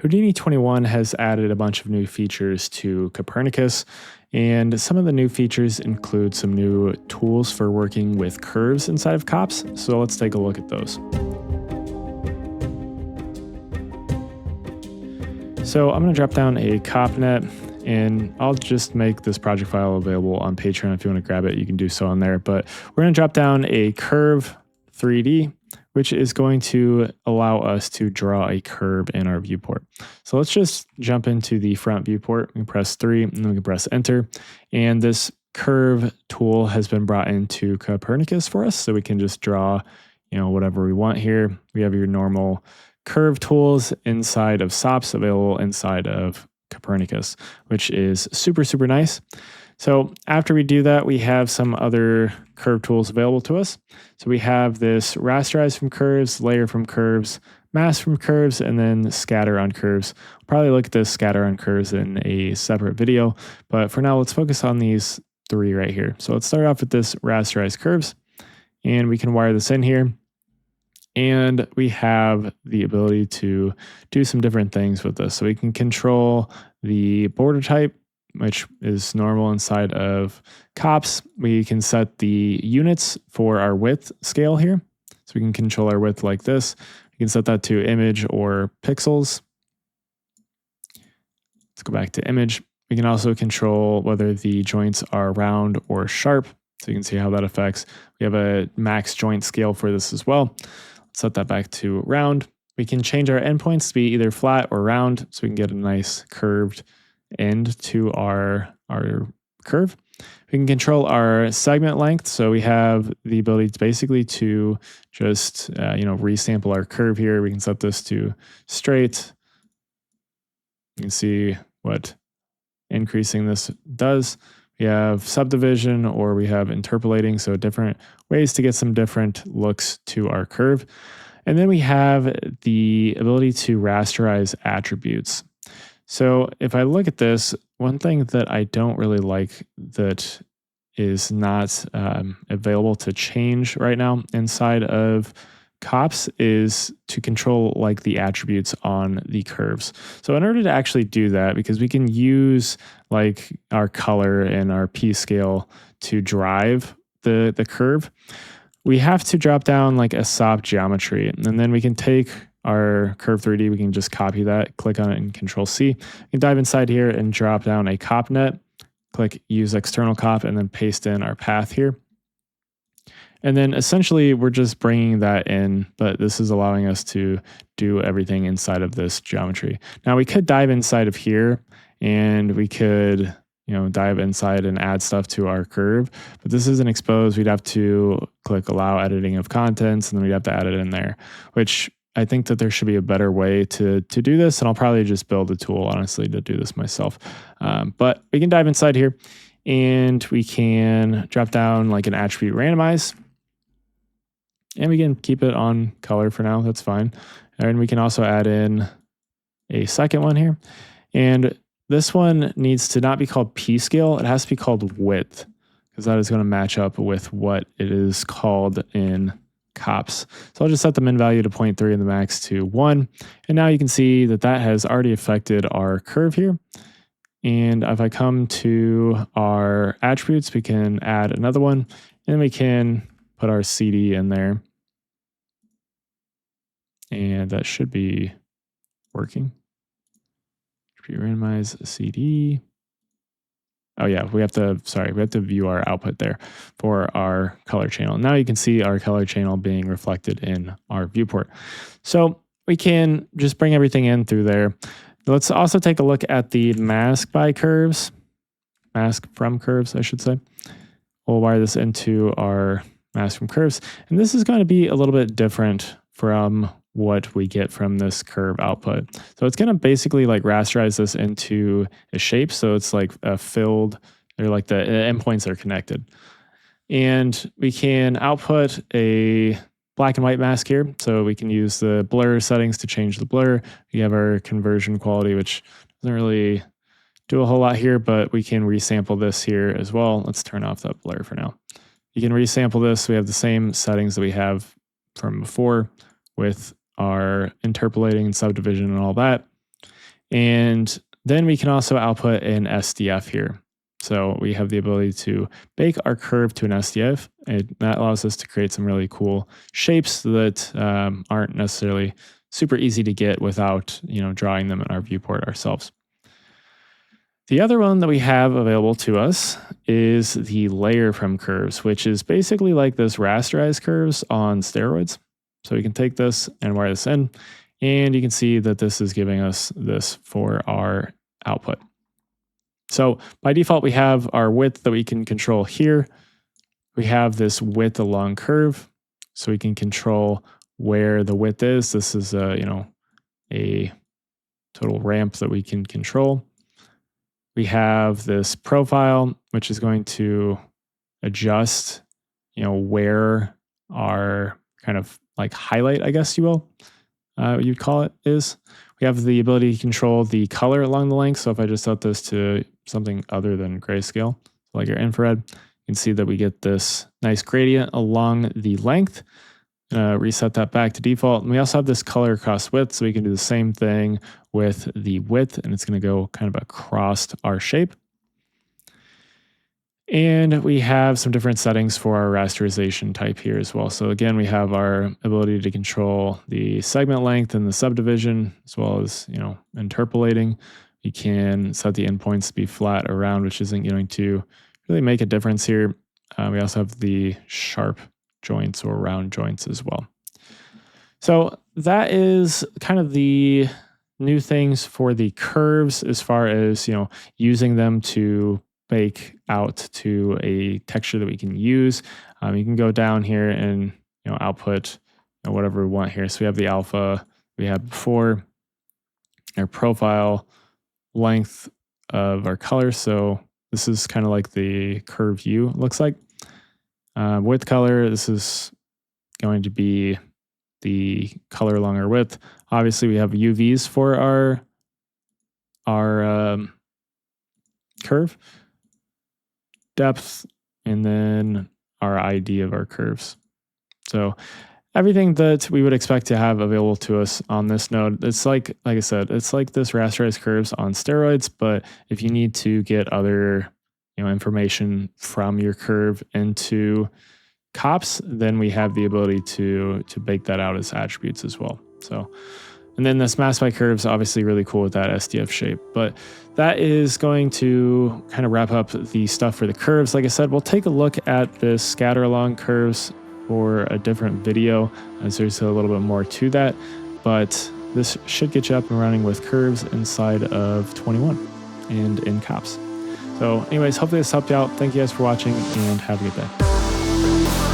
Houdini 21 has added a bunch of new features to Copernicus, and some of the new features include some new tools for working with curves inside of COPS. So let's take a look at those. So I'm going to drop down a CopNet, and I'll just make this project file available on Patreon. If you want to grab it, you can do so on there. But we're going to drop down a curve 3D, which is going to allow us to draw a curve in our viewport. So let's just jump into the front viewport. We can press 3 and then we can press enter. And this curve tool has been brought into Copernicus for us. So we can just draw, whatever we want here. We have your normal curve tools inside of SOPs available inside of Copernicus, which is super, super nice. So after we do that, we have some other curve tools available to us. So we have this rasterize from curves, layer from curves, mask from curves, and then scatter on curves. We'll probably look at this scatter on curves in a separate video, but for now, let's focus on these three right here. So let's start off with this rasterize curves, and we can wire this in here. And we have the ability to do some different things with this. So we can control the border type, which is normal inside of COPS. We can set the units for our width scale here. So we can control our width like this. We can set that to image or pixels. Let's go back to image. We can also control whether the joints are round or sharp. So you can see how that affects. We have a max joint scale for this as well. Let's set that back to round. We can change our endpoints to be either flat or round, so we can get a nice curved end to our curve. We can control our segment length, so we have the ability to basically to just resample our curve here. We can set this to straight. You can see what increasing this does. We have subdivision, or we have interpolating, so different ways to get some different looks to our curve. And then we have the ability to rasterize attributes. So if I look at this, one thing that I don't really like that is not available to change right now inside of COPS is to control like the attributes on the curves. So in order to actually do that, because we can use like our color and our P scale to drive the curve, we have to drop down like a SOP geometry, and then we can take our curve 3D, we can just copy that, click on it and Control C. You can dive inside here and drop down a CopNet, click use external cop, and then paste in our path here. And then essentially we're just bringing that in, but this is allowing us to do everything inside of this geometry. Now we could dive inside of here and we could, dive inside and add stuff to our curve, but this isn't exposed. We'd have to click allow editing of contents, and then we'd have to add it in there, which I think that there should be a better way to do this. And I'll probably just build a tool, honestly, to do this myself. But we can dive inside here and we can drop down like an attribute randomize. And we can keep it on color for now. That's fine. And we can also add in a second one here. And this one needs to not be called P scale. It has to be called width, because that is going to match up with what it is called in COPS. So I'll just set the min value to 0.3 and the max to 1. And now you can see that that has already affected our curve here. And if I come to our attributes, we can add another one, and we can put our CD in there. And that should be working. Randomize CD. Oh yeah, we have to view our output there for our color channel. Now you can see our color channel being reflected in our viewport. So we can just bring everything in through there. Let's also take a look at the mask from curves, I should say. We'll wire this into our mask from curves. And this is going to be a little bit different from what we get from this curve output. So it's going to basically like rasterize this into a shape. So it's like a filled, or like the endpoints are connected. And we can output a black and white mask here. So we can use the blur settings to change the blur. We have our conversion quality, which doesn't really do a whole lot here, but we can resample this here as well. Let's turn off that blur for now. You can resample this. We have the same settings that we have from before with our interpolating and subdivision and all that. And then we can also output an SDF here. So we have the ability to bake our curve to an SDF, and that allows us to create some really cool shapes that aren't necessarily super easy to get without drawing them in our viewport ourselves. The other one that we have available to us is the layer from curves, which is basically like this rasterize curves on steroids. So we can take this and wire this in, and you can see that this is giving us this for our output. So by default, we have our width that we can control here. We have this width along curve, so we can control where the width is. This is a total ramp that we can control. We have this profile, which is going to adjust, where our kind of like highlight, I guess you will, you'd call it, is. We have the ability to control the color along the length. So if I just set this to something other than grayscale, like your infrared, you can see that we get this nice gradient along the length. Reset that back to default. And we also have this color across width, so we can do the same thing with the width, and it's going to go kind of across our shape. And we have some different settings for our rasterization type here as well. So again, we have our ability to control the segment length and the subdivision, as well as interpolating. We can set the endpoints to be flat or round, which isn't going to really make a difference here. We also have the sharp joints or round joints as well. So that is kind of the new things for the curves as far as using them to bake out to a texture that we can use. You can go down here and output whatever we want here. So we have the alpha we had before, our profile, length of our color. So this is kind of like the curve view looks like. Width color, this is going to be the color along our width. Obviously, we have UVs for our curve, depth, and then our ID of our curves. So everything that we would expect to have available to us on this node. It's like I said, it's like this rasterized curves on steroids, but if you need to get other information from your curve into cops, then we have the ability to bake that out as attributes as well. So, and then this mask by curves, obviously really cool with that SDF shape. But that is going to kind of wrap up the stuff for the curves. Like I said, we'll take a look at this scatter along curves for a different video, as there's a little bit more to that. But this should get you up and running with curves inside of 21 and in cops. So anyways, hopefully this helped you out. Thank you guys for watching and have a good day.